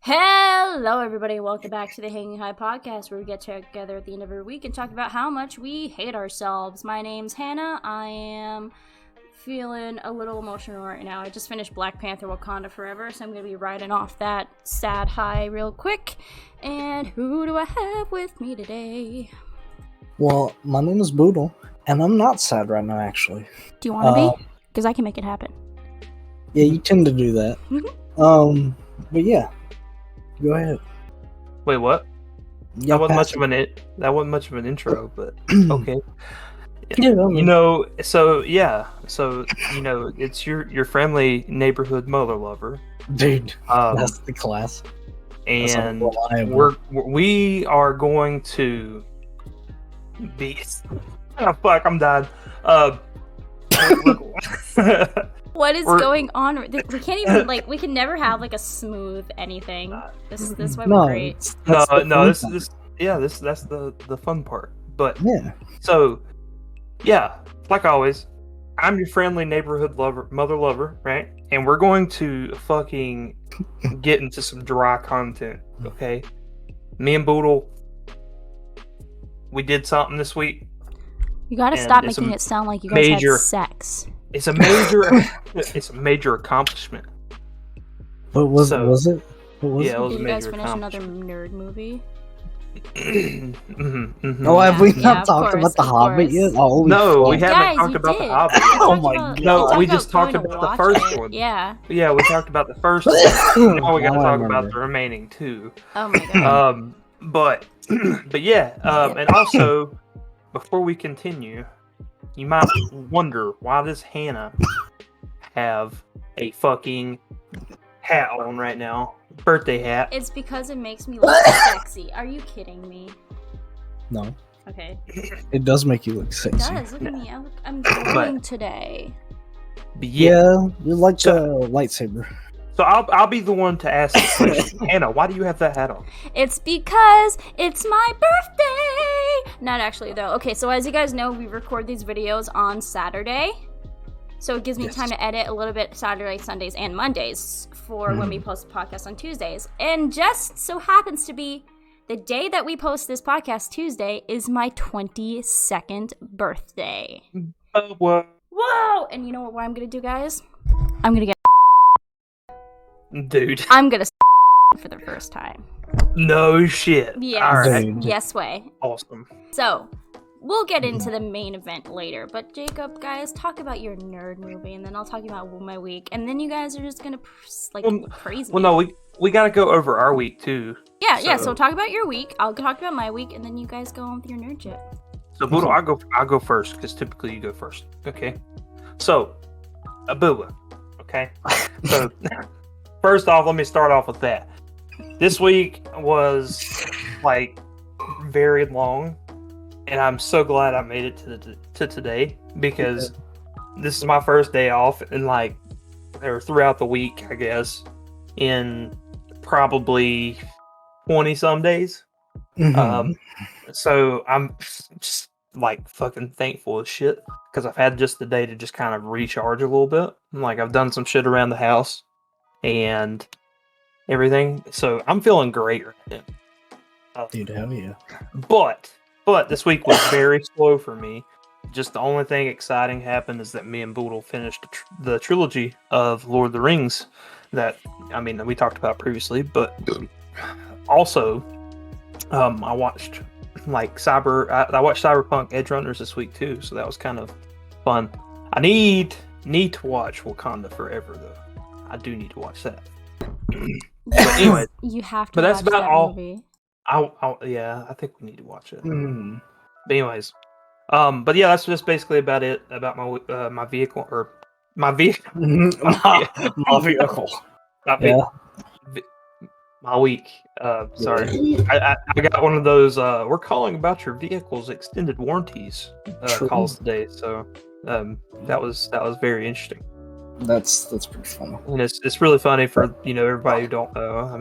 Hello, everybody. Welcome back to the Hanging High podcast, where we get together at the end of every week and talk about how much we hate ourselves. My name's Hannah. I am feeling a little emotional right now. I just finished Black Panther: Wakanda Forever, so I'm going to be riding off that sad high real quick. And who do I have with me today? Well, my name is Boodle, and I'm not sad right now, actually. Do you want to be? Because I can make it happen. Yeah, you tend to do that. But yeah. Go ahead. Wait, what? That wasn't much of an intro, but okay. Yeah, I mean, So it's your friendly neighborhood mother lover, dude. That's the class. And we are going to be. Oh fuck! I'm done. What is going on? We can't even we can never have a smooth anything. This is why we're great. That's the fun part. But yeah. So yeah, like always, I'm your friendly neighborhood mother lover, right? And we're going to fucking get into some dry content, okay? Me and Boodle, we did something this week. You gotta stop making it sound like you guys had sex. It's a major accomplishment. What was it? It was Did a you guys major finish another nerd movie? Oh, have we not talked about the Hobbit yet? Oh, no, we haven't talked about the Hobbit yet. Oh my god! No, we just talked about the first one. Yeah, we talked about the first one. Now we gotta talk about the remaining two. Oh my god. But yeah. And also, before we continue, you might wonder, why does Hannah have a fucking hat on right now? Birthday hat. It's because it makes me look sexy. Are you kidding me? No. Okay. It does make you look sexy. It does. Look at me. I'm glowing today. Yeah, you're like the lightsaber. So I'll be the one to ask the question. Hannah, why do you have that hat on? It's because it's my birthday! Not actually, though. Okay, so as you guys know, we record these videos on Saturday. So it gives me time to edit a little bit Saturday, Sundays, and Mondays for when we post the podcast on Tuesdays. And just so happens to be the day that we post this podcast, Tuesday, is my 22nd birthday. Whoa! And you know what I'm going to do, guys? I'm going to get... Dude. I'm going to for the first time. No shit. Yes. All right. Yes way. Awesome. So, we'll get into the main event later. But Jacob, guys, talk about your nerd movie, and then I'll talk about my week. And then you guys are just going to praise me. Well, no, we got to go over our week, too. Yeah, so talk about your week. I'll talk about my week, and then you guys go on with your nerd shit. So, Boodle, I'll go first, because typically you go first. Okay? So, Abula. Okay? So... First off, let me start off with that. This week was very long, and I'm so glad I made it to today, because this is my first day off, and or throughout the week, I guess, in probably 20 some days. So I'm just fucking thankful as shit, because I've had just the day to just kind of recharge a little bit. I've done some shit around the house and everything, so I'm feeling great right now. Dude, hell yeah. But this week was very slow for me. Just the only thing exciting happened is that me and Boodle finished the trilogy of Lord of the Rings that we talked about previously. But also, I watched Cyberpunk Edge Runners this week too, so that was kind of fun. I need to watch Wakanda Forever though. I do need to watch that. But anyway, you have to. But that's watch about that all. Movie. I think we need to watch it. But anyways, but yeah, that's just basically about it about my vehicle or my vehicle. My vehicle. My week. Sorry, I got one of those. We're calling about your vehicle's extended warranties calls today. So that was very interesting. That's pretty funny. And it's really funny for everybody who don't know. I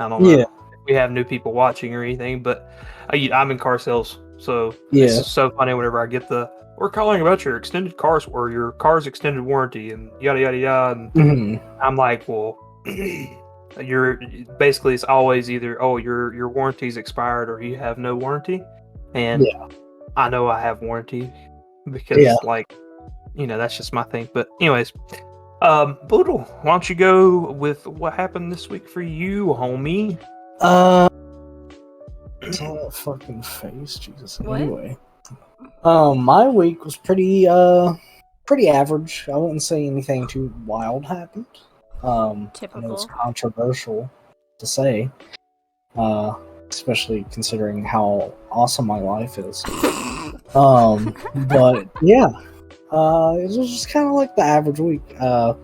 don't know if we have new people watching or anything, but I'm in car sales, so it's so funny whenever I get we're calling about your extended cars or your car's extended warranty and yada yada yada. And I'm like, well, you're basically it's always either your warranty's expired or you have no warranty, and I know I have warranty because like that's just my thing. But anyways, Boodle, why don't you go with what happened this week for you, homie? Saw that fucking face, Jesus. What? Anyway, my week was pretty average. I wouldn't say anything too wild happened. I know it's Typical. controversial to say, especially considering how awesome my life is. But yeah, it was just kind of like the average week. I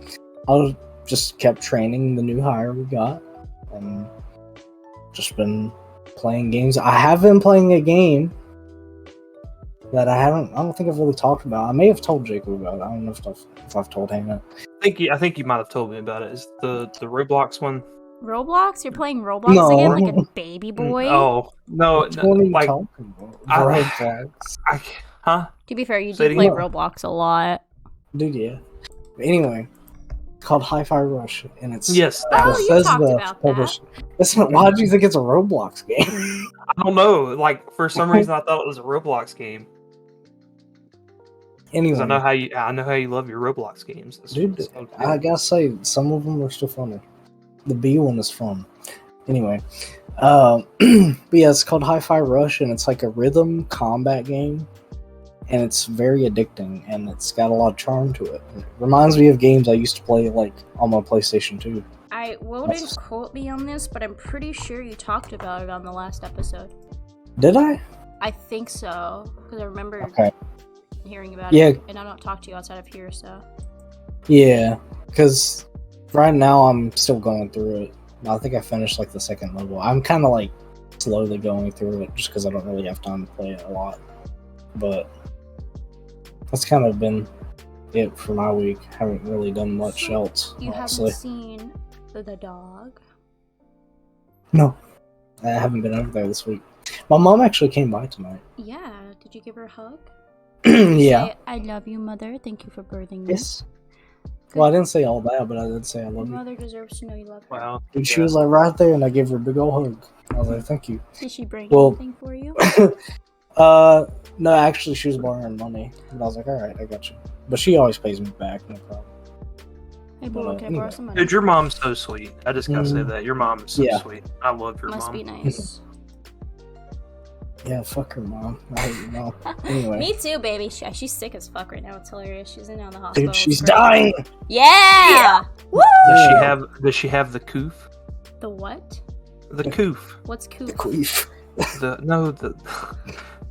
just kept training the new hire we got, and just been playing games. I have been playing a game that I don't think I've really talked about. I may have told Jacob about it. I don't know if I've told him it. I think you might have told me about it. Is the Roblox one? Roblox? You're playing Roblox again, like a baby boy? Oh no, What are you like talking about? Roblox. huh? To be fair, you Say do it play again. Roblox a lot. Dude, yeah. Anyway, it's called Hi-Fi Rush, and it's Yes, Oh, that you was, talked about that. Why do you think it's a Roblox game? I don't know. Like for some reason, I thought it was a Roblox game. Anyway, Because I know how you love your Roblox games. dude, So good. I gotta say, some of them are still funny. The B one is fun. Anyway, but yeah, it's called Hi-Fi Rush, and it's like a rhythm combat game, and it's very addicting, and it's got a lot of charm to it. It reminds me of games I used to play like on my PlayStation 2. I wouldn't quote me on this, but I'm pretty sure you talked about it on the last episode. Did I? I think so, because I remember Okay. hearing about Yeah. it, and I don't talk to you outside of here, so. Yeah, because right now I'm still going through it. I think I finished like the second level. I'm kind of like slowly going through it just because I don't really have time to play it a lot. But that's kind of been it for my week. Haven't really done much else, You honestly. haven't seen the dog? No, I haven't been over there this week. My mom actually came by tonight. Yeah, did you give her a hug? Yeah. Say, I love you, mother. Thank you for birthing me. Yes. Well, I didn't say all that, but I did say I Your love you. mother deserves to know you love her. Wow. Dude, she was like right there, and I gave her a big old hug. I was like, thank you. Did she bring Well- anything for you? No, actually, she was borrowing money, and I was like, all right, I got you. But she always pays me back, no problem. Hey, boy, can I borrow some money? Dude, your mom's so sweet. I just gotta say Mm. that. Your mom is so Yeah. sweet. I love your Must mom. be nice. Yeah, fuck her mom. I hate your mom. Anyway. Me too, baby. She's sick as fuck right now. It's hilarious. She's in and out of the hospital. Dude, she's It's great. dying. Yeah! Woo! Does she have the coof? The what? The coof. What's cool? The queef.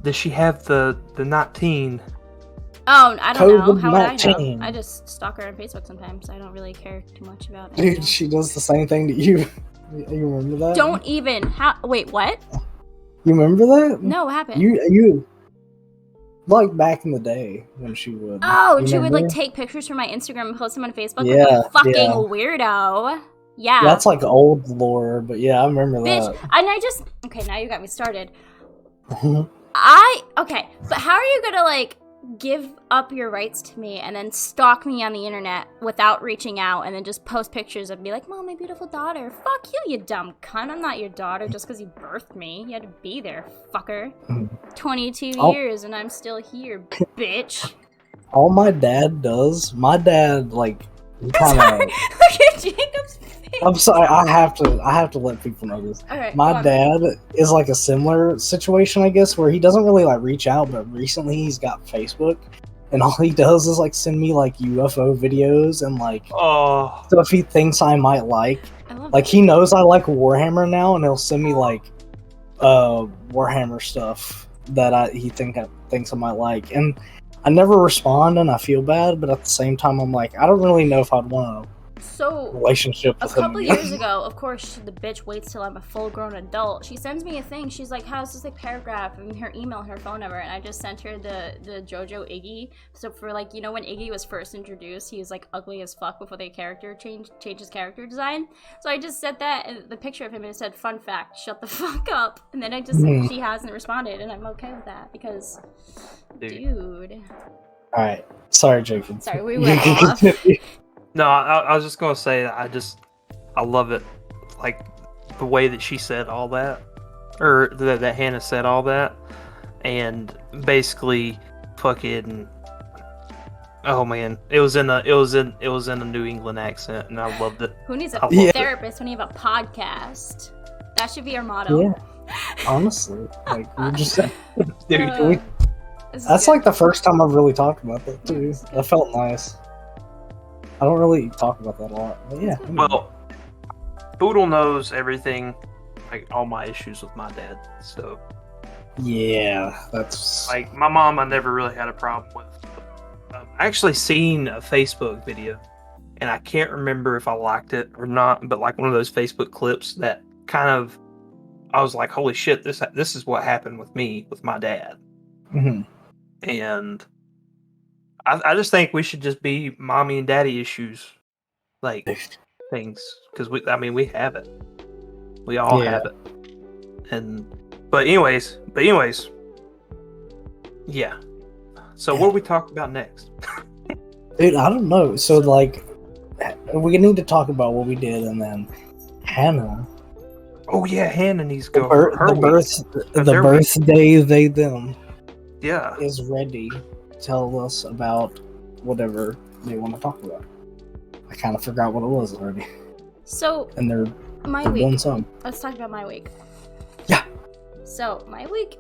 Does she have the 19? Oh, I don't know. How would I know? COVID-19. I just stalk her on Facebook sometimes. I don't really care too much about it. Dude, she does the same thing to you. You remember that? Don't even. Wait, what? You remember that? No, what happened? You like back in the day when she would. Oh, You and she would like remember? take pictures from my Instagram and post them on Facebook. Yeah, Like a fucking yeah. weirdo. Yeah. That's like old lore, but yeah, I remember Bitch. that. And I just. Okay, now you got me started. Mhm. Okay, but how are you gonna like give up your rights to me and then stalk me on the internet without reaching out and then just post pictures and be like, Mom, my beautiful daughter. Fuck you dumb cunt. I'm not your daughter just because you birthed me. You had to be there, fucker. 22 Oh. years and I'm still here, bitch. All my dad does, like, he kind of. Look at Jacob's face. I'm sorry, I have to let people know this. Alright, My go on. dad is like a similar situation, I guess, where he doesn't really like reach out, but recently he's got Facebook, and all he does is like send me like UFO videos and like Oh, stuff he thinks I might like. I love Like he knows I like Warhammer now, and he'll send me like Warhammer stuff that he thinks I might like, and I never respond, and I feel bad, but at the same time, I'm like, I don't really know if I'd want So, a relationship a with him. couple years ago, of course, the bitch waits till I'm a full-grown adult. She sends me a thing. She's like, "How's this like paragraph?" and her email, and her phone number, and I just sent her the JoJo Iggy. So for like, you know, when Iggy was first introduced, he was like ugly as fuck before they changed his character design. So I just sent that the picture of him, and it said, "Fun fact: shut the fuck up." And then she hasn't responded, and I'm okay with that because, dude. All right, sorry, Jacob. Sorry, we went off. no, I was just gonna say I love it like the way that she said all that, or that Hannah said all that, and basically fucking. Oh man, it was in a New England accent, and I loved it. Who needs a Yeah. therapist when you have a podcast? That should be our motto. Yeah. Honestly, like we just Dude, we- This is that's good. like the first time I've really talked about that too. That felt nice. I don't really talk about that a lot, but yeah. well, Boodle knows everything, like all my issues with my dad. So, yeah, that's like my mom, I never really had a problem with. I actually seen a Facebook video, and I can't remember if I liked it or not, but like one of those Facebook clips that kind of, I was like, holy shit, this is what happened with me with my dad. Mhm. And I just think we should just be mommy and daddy issues, like things, because we have it, we all Yeah. have it, but anyways, yeah. So what do we talk about next? Dude, I don't know. So like, we need to talk about what we did, and then Hannah, Oh yeah, Hannah needs to the, go. bir- her the week. birth, the their week. birthday they them Yeah. is ready to tell us about whatever they want to talk about. I kind of forgot what it was already, So, and they're my doing week. some. Let's talk about my week. Yeah. So, my week.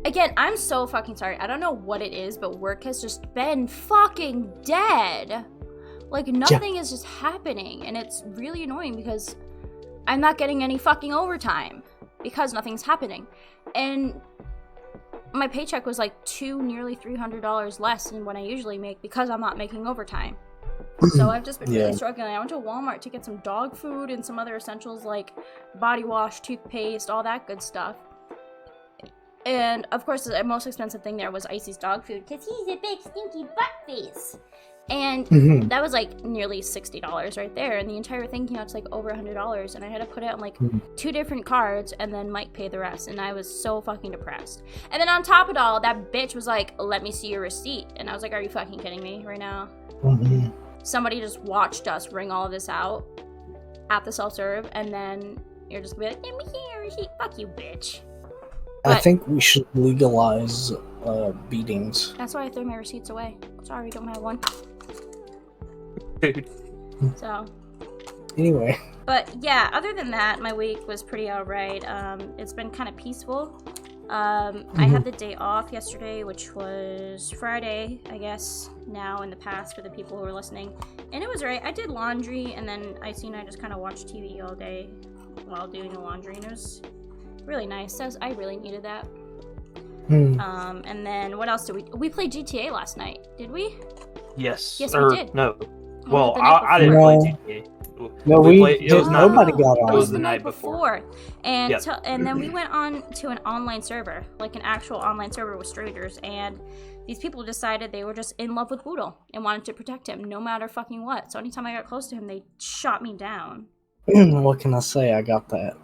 Again, I'm so fucking sorry. I don't know what it is, but work has just been fucking dead. Like, nothing is just happening. And it's really annoying because I'm not getting any fucking overtime because nothing's happening. And my paycheck was like nearly $300 less than what I usually make because I'm not making overtime. So I've just been really Yeah. struggling. I went to Walmart to get some dog food and some other essentials like body wash, toothpaste, all that good stuff. And of course, the most expensive thing there was Icy's dog food because he's a big stinky butt face. And Mhm. that was like nearly $60 right there. And the entire thing came out to like over $100. And I had to put it on like 2 different cards and then Mike paid the rest. And I was so fucking depressed. And then on top of it all, that bitch was like, let me see your receipt. And I was like, are you fucking kidding me right now? Mhm. Somebody just watched us ring all of this out at the self-serve. And then you're just gonna be like, let me see your receipt. Fuck you, bitch. I But- think we should legalize beatings. That's why I threw my receipts away. Sorry, don't have one. Dude. So, Anyway, but yeah, other than that, my week was pretty alright. It's been kind of peaceful. I had the day off yesterday, which was Friday, I guess, now in the past for the people who are listening. And it was alright. I did laundry, and then Icy and I just kind of watched TV all day while doing the laundry, and it was really nice. I really needed that. And then what else did we played GTA last night, did we? Yes. Yes, we or, did. No. Oh, Well, the night I didn't before. play GTA. no, It was not. nobody got on. It was the the night night before. And Yep. and then we went on to an online server, like an actual online server with strangers, and these people decided they were just in love with Boodle and wanted to protect him no matter fucking what. So anytime I got close to him, they shot me down. What can I say? I got that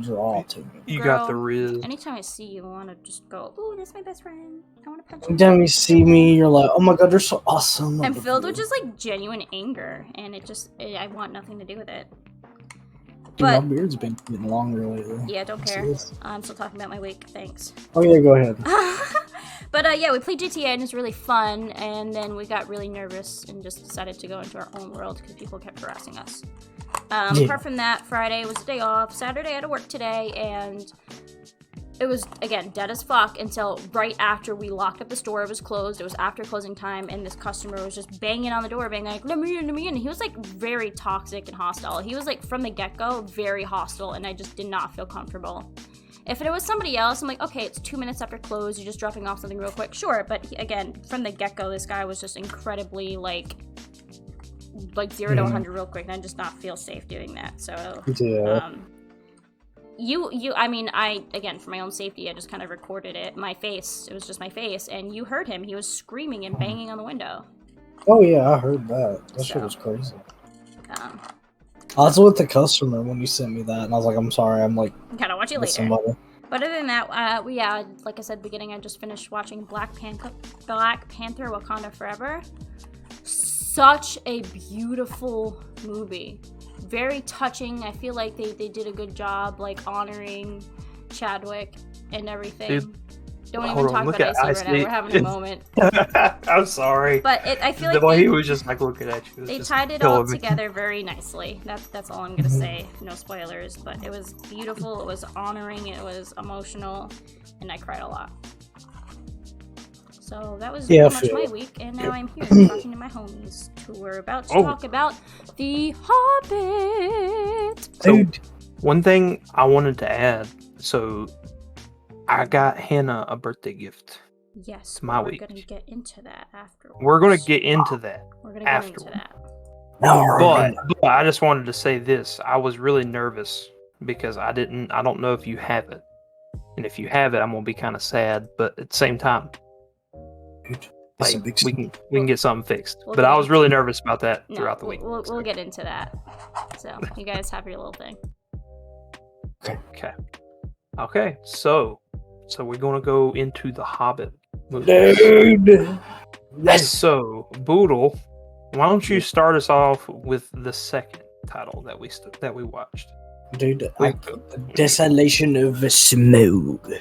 draw to me. You got the Girl, Riz. Anytime I see you, I want to just go, ooh, that's my best friend. I want to punch you. Anytime you see me, you're like, oh my god, you're so awesome. I'm filled with just like genuine anger, and I want nothing to do with it. Dude, my but- beard's been getting longer lately. Yeah, don't care. Serious. I'm still talking about my week. Thanks. Oh yeah, go ahead. But yeah, we played GTA and it was really fun, and then we got really nervous and just decided to go into our own world because people kept harassing us. Yeah. Apart from that, Friday was a day off. Saturday I had to work today, and it was, again, dead as fuck until right after we locked up the store. It was closed. It was after closing time, and this customer was just banging on the door, being like, let me in, let me in. And he was, like, very toxic and hostile. He was, like, from the get-go, very hostile, and I just did not feel comfortable. If it was somebody else, I'm like, okay, it's 2 minutes after close, you're just dropping off something real quick. Sure, but again, from the get-go, this guy was just incredibly, like 0 to 100 real quick, and I just not feel safe doing that. So, Yeah. I mean, again, for my own safety, I just kind of recorded it. My face, it was just my face, and you heard him. He was screaming and banging on the window. Oh yeah, I heard that. That shit So. was crazy. Um, I was with the customer when you sent me that, and I was like, I'm sorry, I'm like Gotta watch it with later. somebody. But other than that, like I said beginning, I just finished watching Black Panther: Wakanda Forever. Such a beautiful movie. very touching. I feel like they did a good job, like, honoring Chadwick and everything. Dude, Don't hold even on, talk look about at Icy right now. We're having a moment. I'm sorry. But I feel The like way he was just like looking at you. they just tied it all killing me. together very nicely. That's all I'm gonna say. No spoilers, but it was beautiful. It was honoring. It was emotional, and I cried a lot. So that was Yeah, pretty much Phil. my week, and now I'm here talking to my homies who are about to talk about the Hobbit. So, Dude. one thing I wanted to add. So, I got Hannah a birthday gift. Yes, It's my we're week. gonna get into that afterwards. We're gonna get into that. We're gonna get afterwards. into that. But I just wanted to say this. I was really nervous because I don't know if you have it. And if you have it, I'm gonna be kind of sad, but at the same time, That's a like, big we can get something fixed. We'll but get I was into really it. nervous about that No, throughout the week. we'll get into that. So you guys have your little thing. Okay. So we're gonna go into the Hobbit movie. Dude. Yes. So, Boodle, why don't you start us off with the second title that we watched? Dude, the Desolation of Smog.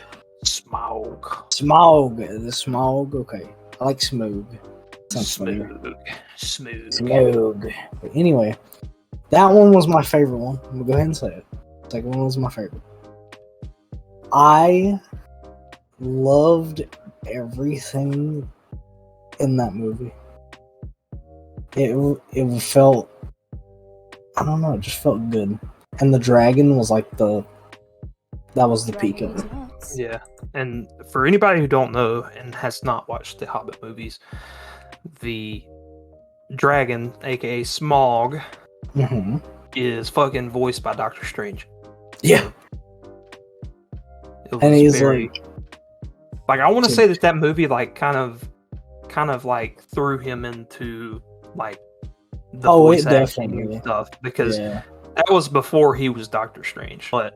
Smaug. Smog. The smog. Okay. I like smog. Sounds familiar. Smooth. Smog. But anyway, that one was my favorite one. I'm gonna go ahead and say it. The second one was my favorite. I loved everything in that movie. It felt, I don't know, it just felt good. And the dragon was like that was the peak of it. Yeah, and for anybody who don't know and has not watched the Hobbit movies, the dragon, aka Smaug, Mm-hmm. is fucking voiced by Doctor Strange. Yeah. It was And he's very, like I want to say that movie like kind of like threw him into like the voice it acting definitely. and stuff because Yeah. that was before he was Doctor Strange. But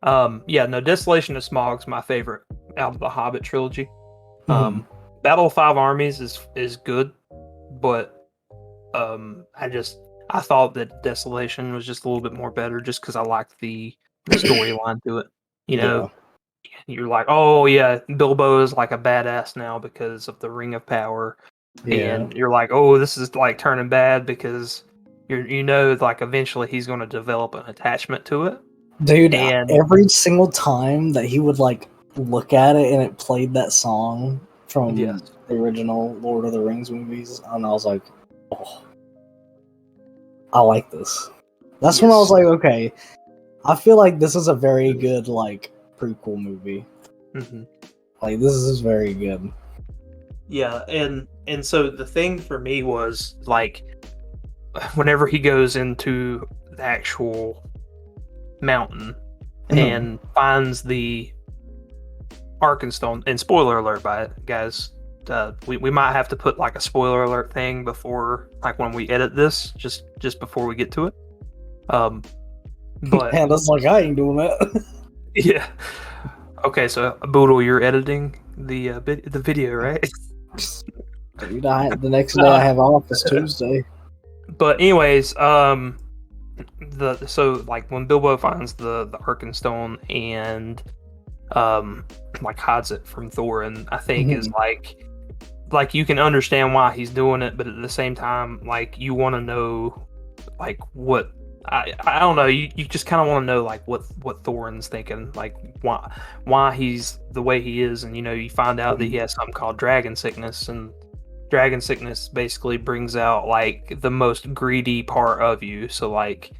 Desolation of Smog's my favorite out of the Hobbit trilogy. Battle of Five Armies is good, but I thought that Desolation was just a little bit more better just because I liked the storyline to it. You know, you're like, oh yeah, Bilbo is like a badass now because of the Ring of Power. Yeah. And you're like, oh, this is like turning bad because like eventually he's going to develop an attachment to it. Dude, And every single time that he would like look at it and it played that song from the original Lord of the Rings movies, and I was like, oh, I like this. That's when I was like, okay, I feel like this is a very good like prequel movie. Mm-hmm. Like this is very good. Yeah, and so the thing for me was like whenever he goes into the actual mountain and finds the Arkenstone, and spoiler alert by it, guys. We might have to put like a spoiler alert thing before, like when we edit this, just before we get to it. But and it's like I ain't doing that. yeah. Okay, so Boodle, you're editing the video, right? Dude, the next day I have off is Tuesday. But anyways, so like when Bilbo finds the Arkenstone and like hides it from Thorin, I think is like you can understand why he's doing it, but at the same time, like you want to know like what I don't know, you just kind of want to know like what Thorin's thinking, like why he's the way he is, and you find out that he has something called dragon sickness, and dragon sickness basically brings out like the most greedy part of you. So like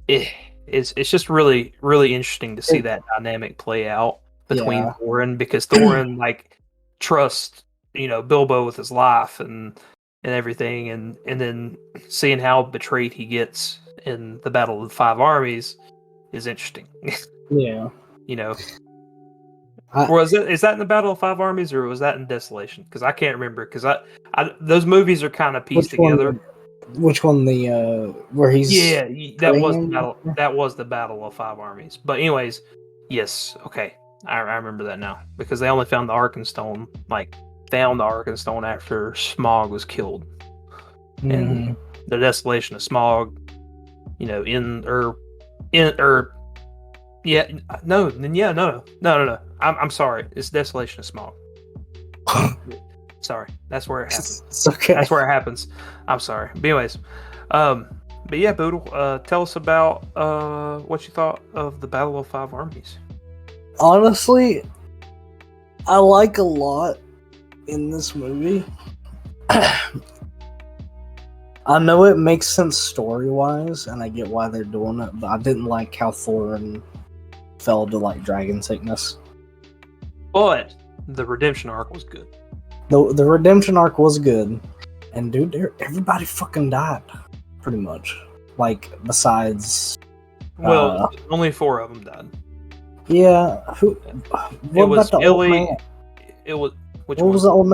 it's just really, really interesting to see that dynamic play out between Thorin, because Thorin like trusts Bilbo with his life and everything, and then seeing how betrayed he gets in the Battle of the Five Armies is interesting. Yeah. Is that in the Battle of Five Armies, or was that in Desolation? Because I can't remember, because I those movies are kind of pieced together. Which one? The where he's that was the Battle of Five Armies. But anyways, yes, okay, I remember that now, because they only found the Arkenstone after Smaug was killed, and the Desolation of Smaug No. I'm sorry. It's Desolation of Smog. Sorry, that's where it happens. It's okay. That's where it happens. I'm sorry. But anyways, but yeah, Boodle, tell us about what you thought of the Battle of Five Armies. Honestly, I like a lot in this movie. I know it makes sense story-wise, and I get why they're doing it, but I didn't like how Thorin fell to like dragon sickness. But the redemption arc was good. The redemption arc was good, and dude, everybody fucking died, pretty much. Like besides, only 4 of them died. Yeah. What about the old man? It was. What was the old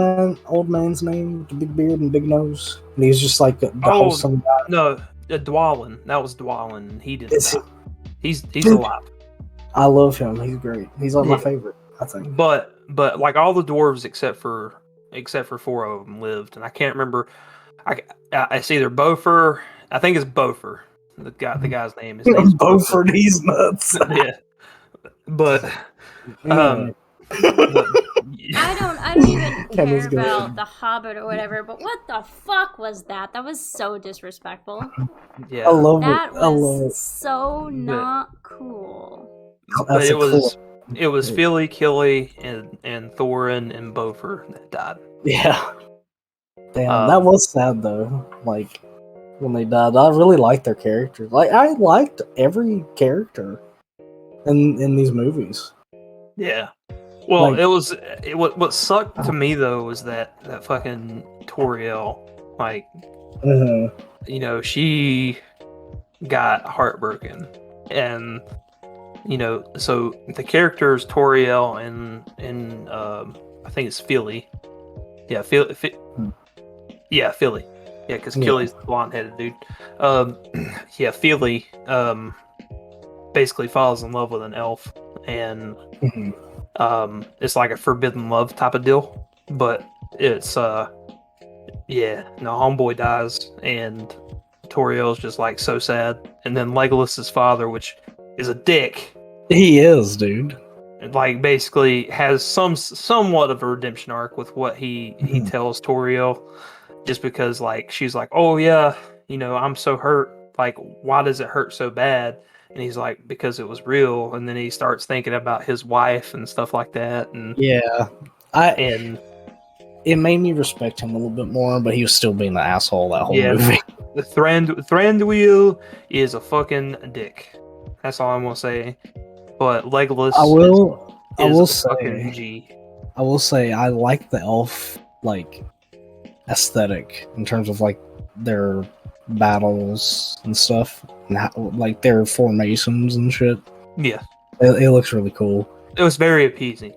man's name with the big beard and big nose? And he was just like the wholesome guy. No, Dwalin. That was Dwalin. He didn't die. He's alive. I love him. He's great. He's like my favorite, I think. But like all the dwarves except for 4 of them lived, and I can't remember. It's either Beaufort. I think it's Beaufort. The guy's name is Beaufort. He's nuts. Yeah, but I don't even care about the Hobbit or whatever, but what the fuck was that? That was so disrespectful. Yeah, I love it. That I love was it. so not cool. But it was Philly, Killy, and Thorin and Beaufort that died. Yeah. Damn, that was sad though. Like when they died, I really liked their characters. Like I liked every character in these movies. Yeah. Well, like, what sucked to me though was that fucking Toriel, like, she got heartbroken, and so the characters Toriel and I think it's Philly, Philly, because Killy's the blonde-headed dude. Philly basically falls in love with an elf, and it's like a forbidden love type of deal, but it's homeboy dies, and Toriel's just like so sad, and then Legolas's father, which is a dick. He is, dude. Like basically has somewhat of a redemption arc with what he tells Toriel, just because like she's like, oh yeah, I'm so hurt. Like, why does it hurt so bad? And he's like, because it was real. And then he starts thinking about his wife and stuff like that. And it made me respect him a little bit more, but he was still being an asshole that whole movie. The Thranduil is a fucking dick. That's all I'm gonna say. But Legolas, I will say I like the elf like aesthetic in terms of like their battles and stuff, and how, like their formations and shit. Yeah, it looks really cool. It was very appeasing,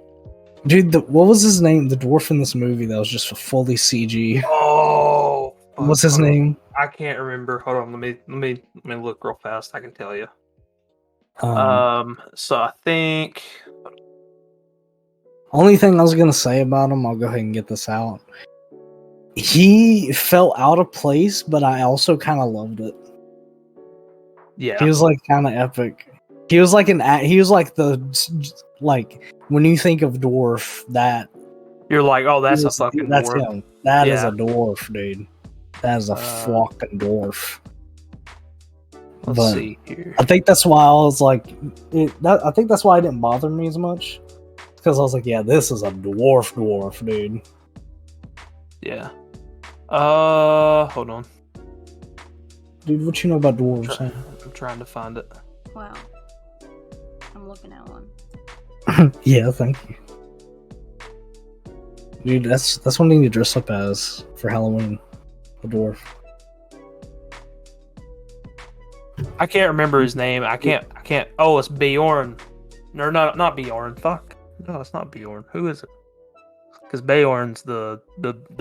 dude. What was his name? The dwarf in this movie that was just fully CG. Oh, what's his name? I can't remember. Hold on, let me look real fast. I can tell you. So I think only thing I was gonna say about him, I'll go ahead and get this out. He felt out of place, but I also kind of loved it. Yeah, he was like kind of epic. He was like when you think of dwarf, that you're like, oh, that's a fucking that's dwarf. Him. That is a dwarf, dude. That is a fucking dwarf. Let's see here. I think that's why I was like, I think that's why it didn't bother me as much, because I was like, yeah, this is a dwarf, dude. Yeah. Hold on. Dude, what you know about dwarves? I'm trying to find it. Wow. I'm looking at one. Yeah, thank you. Dude, that's what I need to dress up as for Halloween. A dwarf. I can't remember his name. I can't. Oh, it's Bjorn. No, not Bjorn. Fuck. No, it's not Bjorn. Who is it? Because Bjorn's the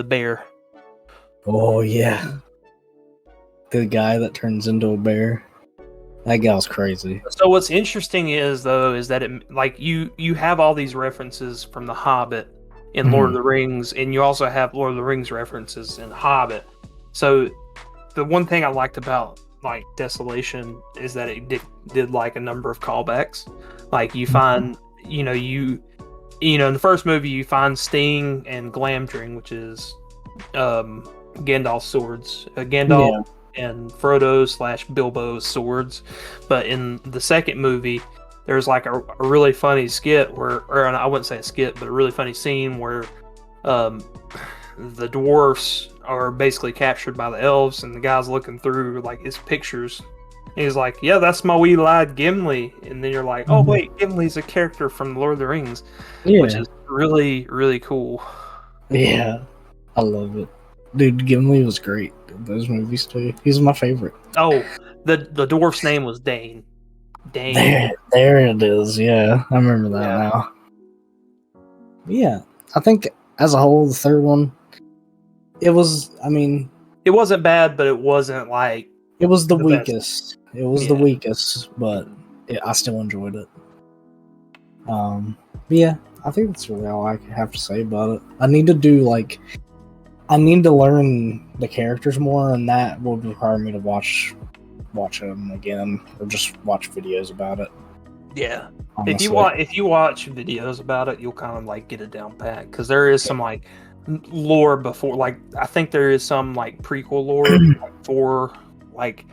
bear. Oh yeah, the guy that turns into a bear. That guy's crazy. So what's interesting is that it like you have all these references from The Hobbit in Lord of the Rings, and you also have Lord of the Rings references in Hobbit. So the one thing I liked about like Desolation is that it did like a number of callbacks. Like you find, you know, in the first movie you find Sting and Glamdring, which is Gandalf's swords. Gandalf and Frodo / Bilbo's swords. But in the second movie, there's like a really funny skit or I wouldn't say a skit, but a really funny scene where the dwarfs are basically captured by the elves, and the guy's looking through like his pictures. And he's like, "Yeah, that's my wee lad Gimli," and then you're like, "Oh wait, Gimli's a character from Lord of the Rings," which is really, really cool. Yeah, I love it, dude. Gimli was great in those movies too. He's my favorite. Oh, the dwarf's name was Dane. Dane. There it is. Yeah, I remember that now. Yeah, I think as a whole, the third one, it was. I mean, it wasn't bad, but it wasn't like it was the best. weakest. It was the weakest, but I still enjoyed it. Yeah, I think that's really all I have to say about it. I need to learn the characters more, and that will require me to watch them again or just watch videos about it. Yeah, honestly. if you watch videos about it, you'll kind of like get it down pat, because there is some like lore before, like I think there is some like prequel lore for like,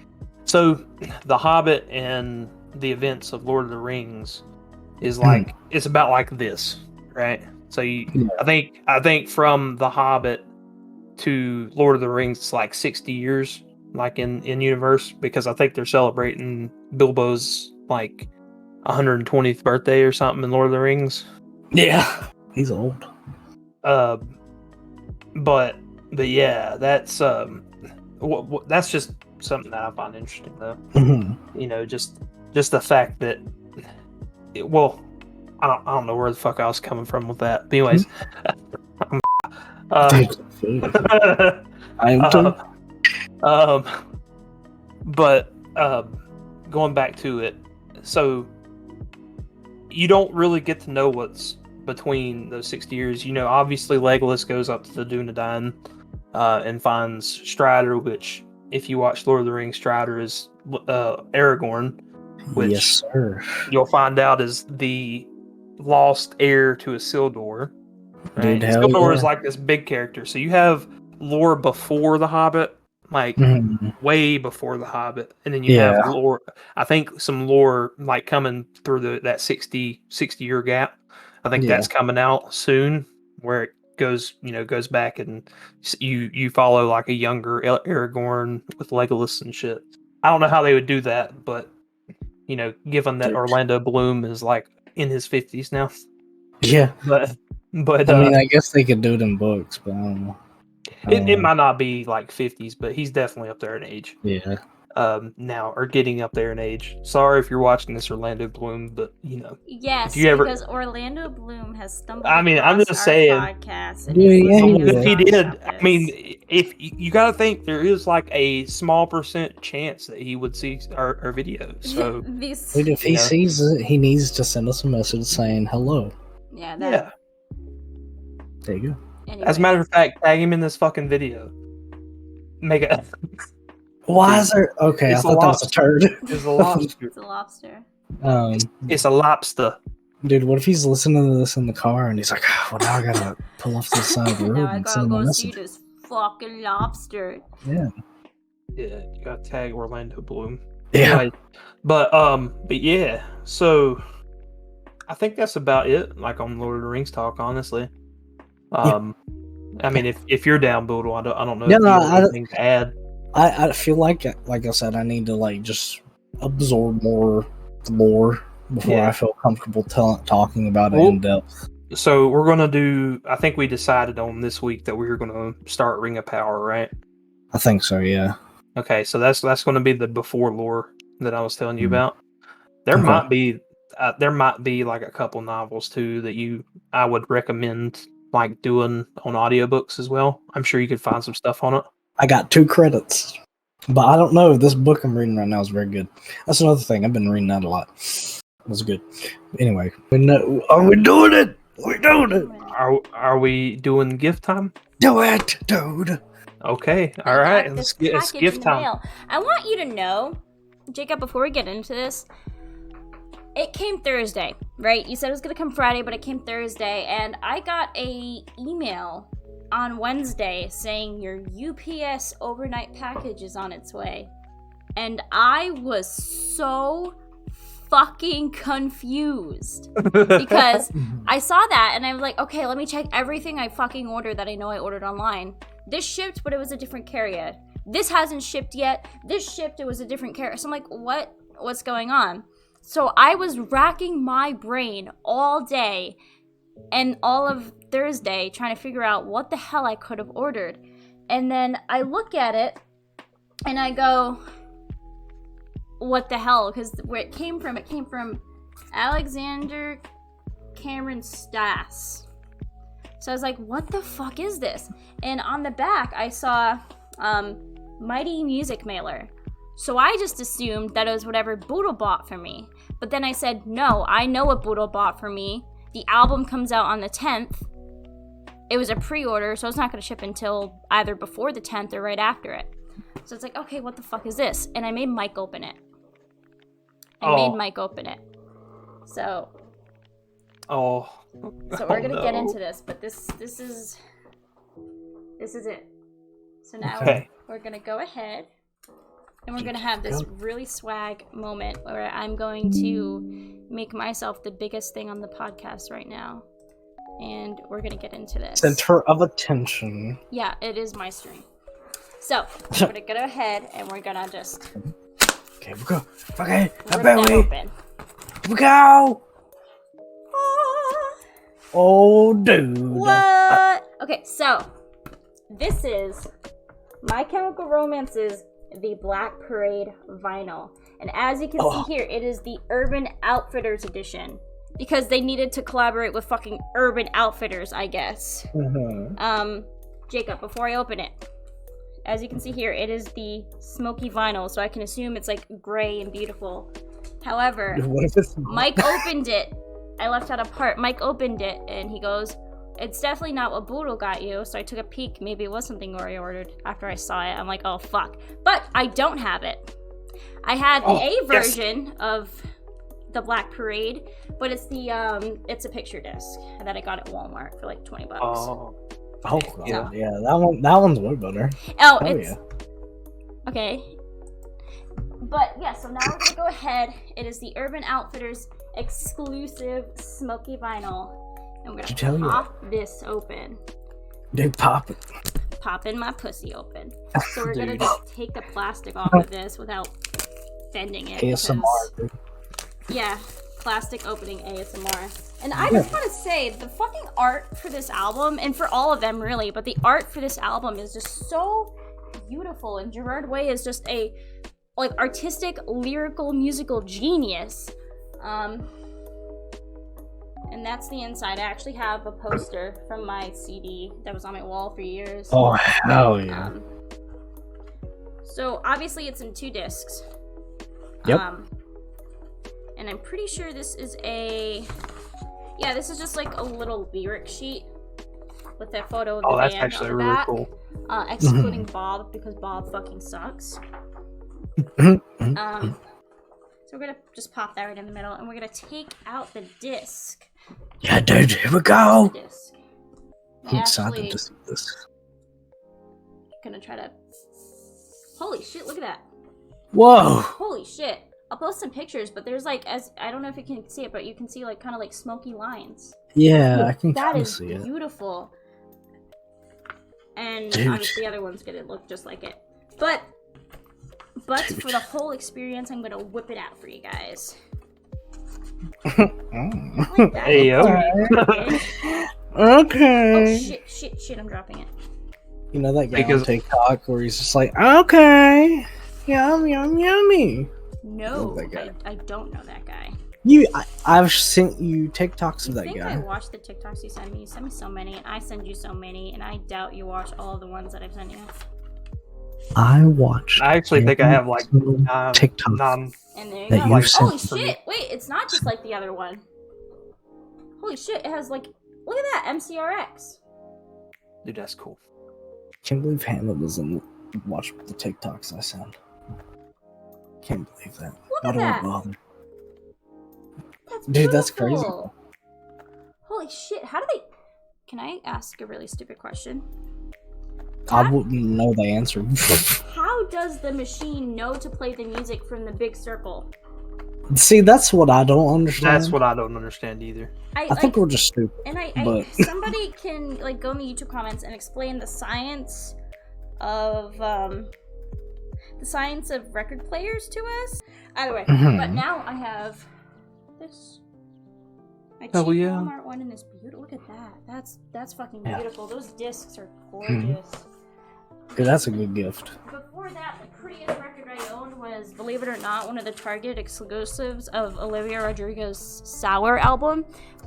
so the Hobbit and the events of Lord of the Rings is like it's about like this, right? So I think from the Hobbit to Lord of the Rings, it's like 60 years, like in universe, because I think they're celebrating Bilbo's like 120th birthday or something in Lord of the Rings. Yeah, he's old. But yeah, that's that's just something that I find interesting, though. You know, just the fact that, I don't know where the fuck I was coming from with that. But anyways, but going back to it, so you don't really get to know what's between those 60 years. You know, obviously Legolas goes up to the Dunedain and finds Strider, which, if you watch Lord of the Rings, Strider is Aragorn, which yes, sir. You'll find out is the lost heir to Isildur. Right? Dude, Isildur is like this big character. So you have lore before The Hobbit, like way before The Hobbit, and then you have lore. I think some lore like coming through that 60 year gap. I think that's coming out soon, where it goes back, and you follow like a younger Aragorn with Legolas and shit. I don't know how they would do that, but given that Orlando Bloom is like in his 50s now. Yeah. But I mean, I guess they could do it in books, but I don't know. It might not be like 50s, but he's definitely up there in age. Yeah. Now, or getting up there in age. Sorry if you're watching this, Orlando Bloom, but Yes, because Orlando Bloom has stumbled. I mean, I'm just saying. Podcast if he did, I mean, if you got to think, there is like a small % chance that he would see our videos. So if he sees it, he needs to send us a message saying hello. Yeah. There you go. Anyway. As a matter of fact, tag him in this fucking video. Make it. Why is there? Okay, I thought that was a turd. It's a lobster. It's a lobster. It's a lobster. Dude, what if he's listening to this in the car and he's like, well, now I gotta pull off this side of the road now I and gotta send him a go message. see this fucking lobster. Yeah. Yeah, you gotta tag Orlando Bloom. Yeah. Anyway, but yeah, so I think that's about it, like on Lord of the Rings talk, honestly. I mean, if you're down, Boodle, I don't know if you have anything to add. I feel like I said, I need to like just absorb more lore before I feel comfortable talking about it in depth. So we're gonna do. I think we decided on this week that we were gonna start Ring of Power, right? I think so. Yeah. Okay, so that's gonna be the before lore that I was telling you about. There might be like a couple novels too that I would recommend like doing on audiobooks as well. I'm sure you could find some stuff on it. I got 2 credits, but I don't know. This book I'm reading right now is very good. That's another thing. I've been reading that a lot. It was good. Anyway, are we doing it? We're doing it. Are we doing gift time? Do it, dude. Okay, all I right. got this It's package gift in the time. mail. I want you to know, Jacob, before we get into this, it came Thursday, right? You said it was gonna come Friday, but it came Thursday, and I got a email on Wednesday saying your UPS overnight package is on its way. And I was so fucking confused because I saw that and I was like, okay, let me check everything I fucking ordered that I know I ordered online. This shipped, but it was a different carrier. This hasn't shipped yet. This shipped, it was a different carrier. So I'm like, what's going on? So I was racking my brain all day and all of Thursday trying to figure out what the hell I could have ordered. And then I look at it and I go, what the hell? Because where it came from Alexander Cameron Stas. So I was like, what the fuck is this? And on the back, I saw Mighty Music Mailer. So I just assumed that it was whatever Boodle bought for me. But then I said, no, I know what Boodle bought for me. The album comes out on the 10th. It was a pre-order, so it's not going to ship until either before the 10th or right after it. So it's like, okay, what the fuck is this? And I made Mike open it. So we're gonna get into this, but this is it. So now we're gonna go ahead and we're gonna have this really swag moment where I'm going to make myself the biggest thing on the podcast right now, and we're gonna get into this. Center of attention. Yeah, it is my stream. So we're gonna go ahead and we're gonna just. Okay, we go. Okay, rip that open. We go. Oh, dude. What? Okay, so this is My Chemical Romance's The Black Parade vinyl. And as you can see here, it is the Urban Outfitters edition. Because they needed to collaborate with fucking Urban Outfitters, I guess. Mm-hmm. Jacob, before I open it, as you can see here, it is the smoky vinyl, so I can assume it's like gray and beautiful. However, Mike opened it. I left out a part. Mike opened it, and he goes, it's definitely not what Boodle got you. So I took a peek. Maybe it was something Rory ordered after I saw it. I'm like, oh, fuck. But I don't have it. I have a version of the Black Parade, but it's the it's a picture disc that I got at Walmart for like $20. Oh, yeah, that one's way better. Oh, it's okay. But yeah, so now we're gonna go ahead. It is the Urban Outfitters exclusive smoky vinyl, and we're gonna pop this open. Dude, pop it. Popping my pussy open. So we're gonna just take the plastic off of this without bending it. ASMR, dude. Yeah, plastic opening ASMR. And I just want to say, the fucking art for this album, and for all of them really, but the art for this album is just so beautiful, and Gerard Way is just a like artistic, lyrical, musical genius. And that's the inside. I actually have a poster from my CD that was on my wall for years. Oh, hell yeah. So obviously it's in 2 discs. Yep. And I'm pretty sure this is this is just like a little lyric sheet with that photo of the band that's actually on the really back, cool. Excluding Bob, because Bob fucking sucks. So we're gonna just pop that right in the middle, and we're gonna take out the disc. Yeah, dude, here we go. Disc. I'm excited to see this. Gonna try to. Holy shit! Look at that. Whoa. Holy shit! I'll post some pictures, but there's like, I don't know if you can see it, but you can see like kind of like smoky lines. Yeah, I can kind of see it. That is beautiful. And Dude. obviously the other one's gonna look just like it. But Dude. For the whole experience, I'm gonna whip it out for you guys. Hey, yo. Okay. Oh shit! I'm dropping it. You know that guy on TikTok where he's just like, okay, yummy. No, I don't know that guy. I've sent you TikToks of that guy. I watched the TikToks you send me. You send me so many, and I send you so many, and I doubt you watch all of the ones that I've sent you. I actually think I have like TikToks. And there you that go. you've sent Holy shit! Wait, it's not just like the other one. Holy shit! It has like, look at that MCRX. Dude, that's cool. Can't believe Hannah doesn't watch the TikToks I send. Can't believe that. Look Why at do I that. bother? That's Dude, that's crazy. beautiful. Holy shit! How do they? Can I ask a really stupid question? I wouldn't know the answer. How does the machine know to play the music from the big circle? See, that's what I don't understand. That's what I don't understand either. I think we're just stupid. And but... somebody can like go in the YouTube comments and explain the science of record players to us. Either way, but now I have this. My cheap Walmart one in this beautiful. Look at that. That's fucking beautiful. Those discs are gorgeous. Dude, that's a good gift. Before that, the prettiest record I owned was, believe it or not, one of the Target exclusives of Olivia Rodrigo's Sour album,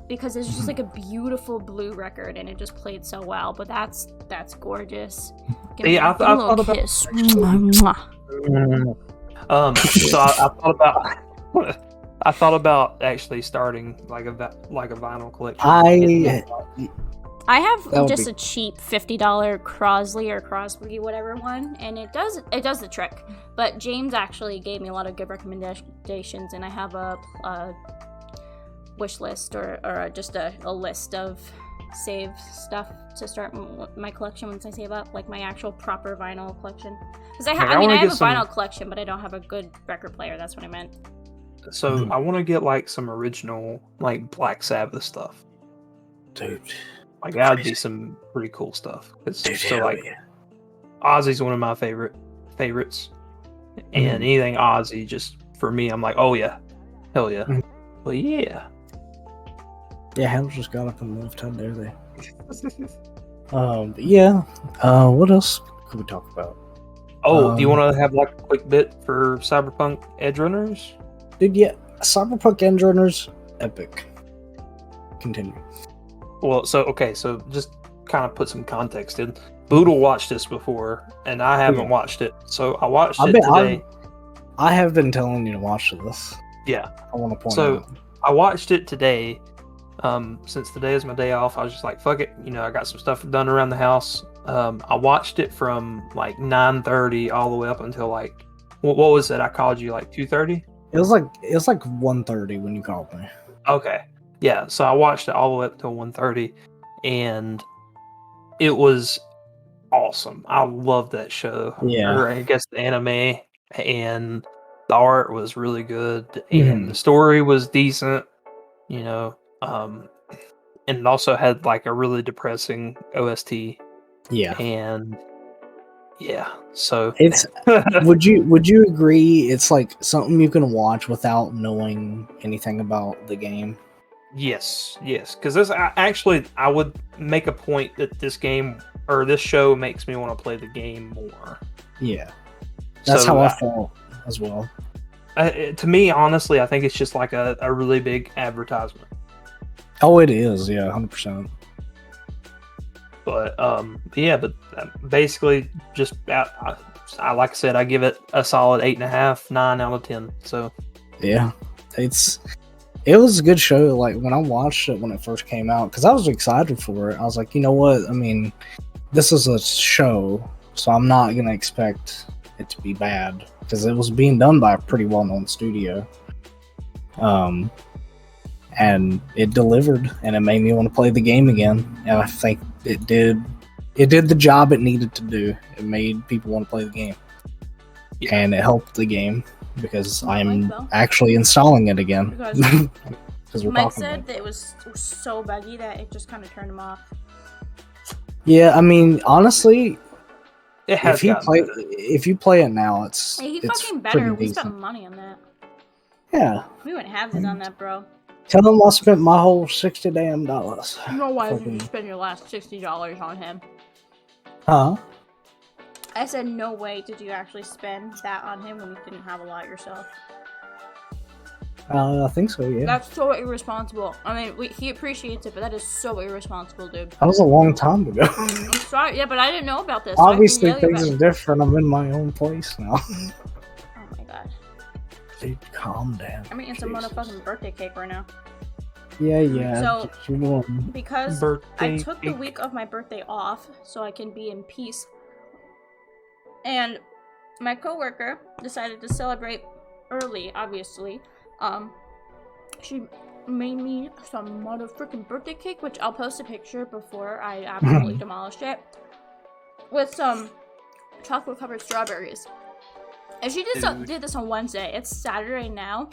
because it's just like a beautiful blue record and it just played so well. But that's gorgeous. Give me a little kiss. So I thought about actually starting like a vinyl collection. I have just a cheap $50 Crosley or Crosby whatever one, and it does the trick. But James actually gave me a lot of good recommendations, and I have a wish list or just a list of save stuff to start my collection once I save up, like my actual proper vinyl collection. Because I have a vinyl collection, but I don't have a good record player. That's what I meant. So I want to get like some original like Black Sabbath stuff. Dude. Like that would be some pretty cool stuff. Ozzy's one of my favorites, and anything Ozzy, just for me, I'm like, oh yeah, hell yeah, but yeah. Hannah just got up and moved. How dare they? What else could we talk about? Do you want to have like a quick bit for Cyberpunk Edge Runners? Dude, yeah, Cyberpunk Edge Runners, epic. Continue. Well, so just kind of put some context in. Boodle watched this before, and I haven't watched it. So I watched it today. I have been telling you to watch this. Yeah. I want to point out. So I watched it today. Since today is my day off, I was just like, fuck it. I got some stuff done around the house. I watched it from like 9:30 all the way up until like, what was it? I called you like 2:30? It was like 1:30 when you called me. Okay. Yeah, so I watched it all the way up till 1:30, and it was awesome. I love that show. Yeah. Or I guess the anime, and the art was really good, and the story was decent, and it also had like a really depressing OST. Yeah. And yeah, so it's would you agree it's like something you can watch without knowing anything about the game? Yes, because this I would make a point that this game or this show makes me want to play the game more. Yeah, that's how I felt as well. To me, honestly, I think it's just like a really big advertisement. Oh, it is, yeah, 100%. But basically, just I like I said, I give it a solid 8.5, 9 out of 10. So yeah, it was a good show. Like when I watched it when it first came out, because I was excited for it. I was like, you know what? I mean, this is a show, so I'm not gonna expect it to be bad because it was being done by a pretty well-known studio. And it delivered, and it made me want to play the game again. And I think it did the job it needed to do. It made people want to play the game, and it helped the game. Because I'm actually installing it again. Because Mike said that it was so buggy that it just kind of turned him off. Yeah, I mean, honestly, if you play it now, it's fucking better. We spent money on that. Yeah, we wouldn't have it on that, bro. Tell them I spent my whole $60 damn. No, why did you spend your last $60 on him? Huh? I said, no way did you actually spend that on him when you didn't have a lot yourself. I think so, yeah. That's so irresponsible. I mean, he appreciates it, but that is so irresponsible, dude. That was a long time ago. I'm sorry, yeah, but I didn't know about this. Obviously, things are different. I'm in my own place now. Oh my god. Dude, calm down. I'm eating some motherfucking birthday cake right now. Yeah. So, because I took the week of my birthday off so I can be in peace And my coworker decided to celebrate early, obviously. She made me some motherfucking birthday cake, which I'll post a picture before I absolutely demolished it, with some chocolate covered strawberries. And she did this on Wednesday. It's Saturday now,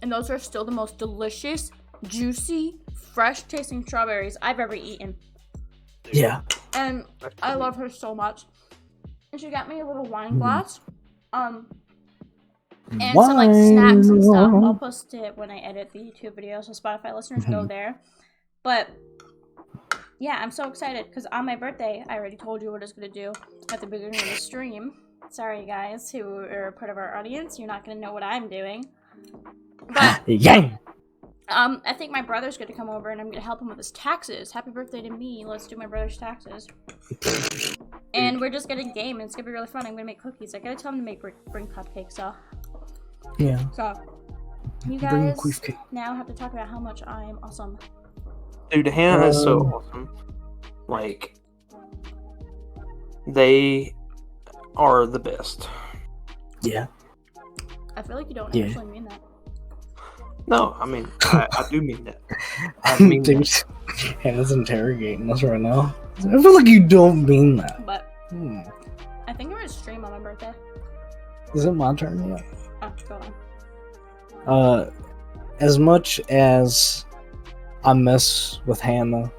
and those are still the most delicious, juicy, fresh tasting strawberries I've ever eaten. Yeah. And I love her so much. And she got me a little wine glass. And some like snacks and stuff. I'll post it when I edit the YouTube video, so Spotify listeners go there. But yeah, I'm so excited because on my birthday, I already told you what I was gonna do at the beginning of the stream. Sorry guys who are part of our audience, you're not gonna know what I'm doing. But I think my brother's gonna come over and I'm gonna help him with his taxes. Happy birthday to me. Let's do my brother's taxes. And we're just gonna game and it's gonna be really fun. I'm gonna make cookies. I gotta tell him to bring cupcakes, so. Yeah. So, you guys now have to talk about how much I am awesome. Dude, Hannah is so awesome. Like, they are the best. Yeah. I feel like you don't actually mean that. No, I mean, I do mean that. I mean Dude, Hannah's interrogating us right now. I feel like you don't mean that. But, I think I'm gonna stream on my birthday. Is it my turn yet? Oh, go on. As much as I mess with Hannah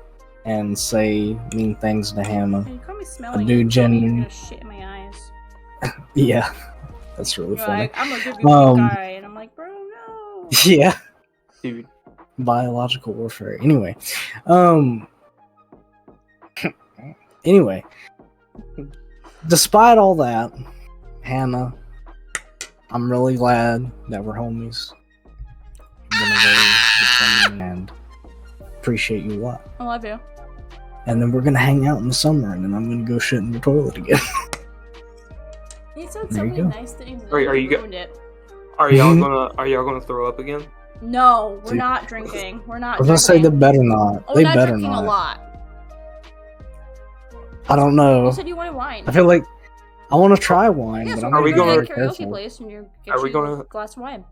and say mean things to Hannah, You call me smelly. do You're genuine. gonna shit in my eyes. Yeah, that's really You're funny. like, I'm gonna give you a guy, and I'm like, bro, no. Yeah, dude. biological warfare. Anyway, anyway, despite all that, Hannah, I'm really glad that we're homies. You've been a very good friend and appreciate you a lot. I love you. And then we're gonna hang out in the summer, and then I'm gonna go shit in the toilet again. He said There so you many go. nice things. Are you ruined it. Are y'all gonna throw up again? No, we're Dude. not drinking. We're not. I was gonna say they drinking. better not. Oh, They we're not better drinking not. a lot. I don't know. You said you wanted wine. I feel like I want to try wine, Yeah, but so I'm Are we go to gonna- that be karaoke careful. place and you get Are we you gonna- a glass of wine.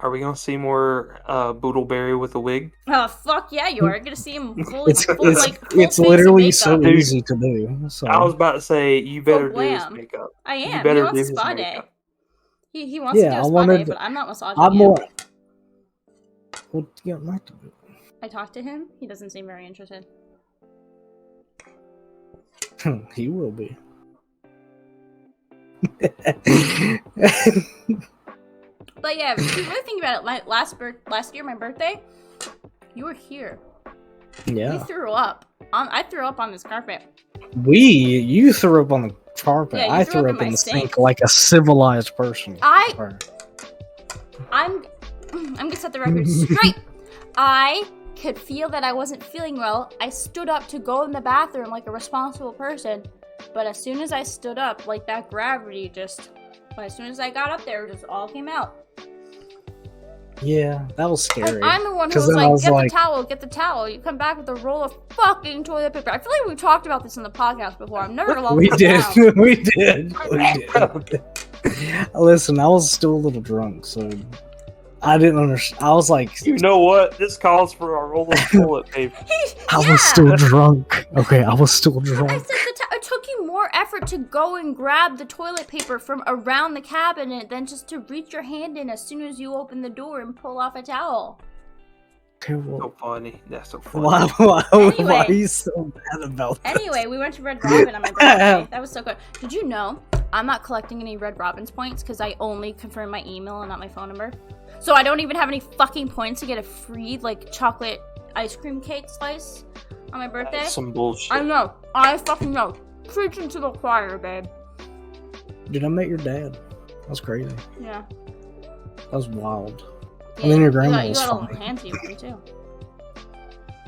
Are we gonna see more Boodleberry with a wig? Oh fuck yeah, you are. You're gonna see him fully, It's full it's face of literally makeup. so Dude. easy to do. So I was about to say you better do his blam. makeup. I You am. He better wants do a his spa day. makeup. He wants to do Yeah, a I spa wanted- day, but I'm not massaging I'm him. more. What you got not to do? I talked to him. He doesn't seem very interested. He will be. But yeah, if you really think about it, last year, my birthday, you were here. We Yeah. threw up. I threw up on this carpet. You threw up on the carpet. Yeah, you I threw threw up up in in my the sink. sink like a civilized person. I'm gonna set the record straight. I could feel that I wasn't feeling well. I stood up to go in the bathroom like a responsible person, but as soon as I stood up, like that gravity just, as soon as I got up there, it just all came out. Yeah, that was Like, scary. I'm the one who 'Cause was then I like, was get like- the towel, get the towel. You come back with a roll of fucking toilet paper. I feel like we talked about this in the podcast before. I'm never gonna We live did. down. We did. Listen, I was still a little drunk, so I didn't understand. I was like, You know what? This calls for a roll of toilet paper. I was still drunk. Okay, I was still I drunk. said it took you more effort to go and grab the toilet paper from around the cabinet than just to reach your hand in as soon as you open the door and pull off a towel. Okay, well, So funny. That's so funny. why Anyway. are you so bad about that? Anyway, we went to Red Robin on my birthday. That was so good. Did you know I'm not collecting any Red Robin's points because I only confirm my email and not my phone number? So I don't even have any fucking points to get a free, like, chocolate ice cream cake slice on my birthday. That's some bullshit. I know. I fucking know. Preaching to the choir, babe. Dude, I met your dad. That's crazy. Yeah. That was wild. And then your grandma you was got a little funny. handsy with me, too.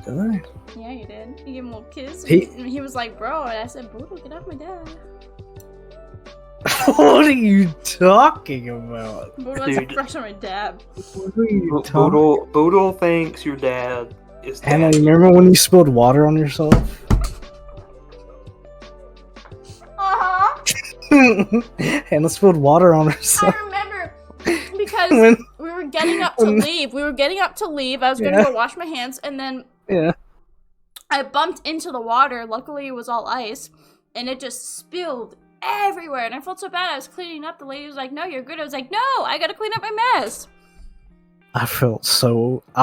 Did I? Yeah, you did. You gave him a little kiss. He- And he was like, bro. And I said, Boodle, get off my dad. What are you talking about? Boodle has a Dude. crush on my dad. What are you talking Boodle thinks your dad is Hannah, daddy. you remember when you spilled water on yourself? Uh-huh. Hannah spilled water on I herself. remember because When- we were getting up to leave. I was going to go wash my hands, and then I bumped into the water. Luckily, it was all ice, and it just spilled everywhere. And I felt so bad. I was cleaning up. The lady was like, "No, you're good." I was like, "No, I got to clean up my mess." I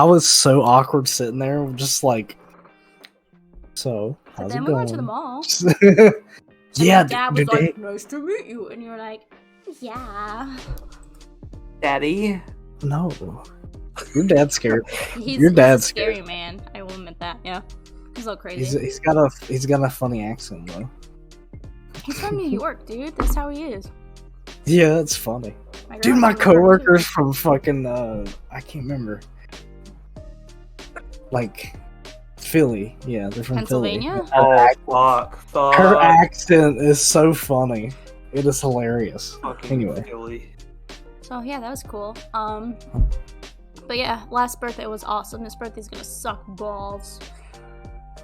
was so awkward sitting there, just like, so, But how's then it we going? went to the mall. Yeah, And my dad was did like, "Nice to meet you," and you were like, "Yeah." Daddy. No. Your dad's scared. He's a scary man. I will admit that. Yeah, he's a little crazy. He's got a funny accent though. He's from New York, dude. That's how he is. Yeah, it's funny. Dude, girl's my from New York, too. coworkers from fucking I can't remember. Like Philly. Yeah, they're from Pennsylvania? Philly. Fuck. Her accent is so funny. It is hilarious. Fucking Anyway. Philly. So yeah, that was cool. But yeah, last birthday was awesome. This birthday's gonna suck balls.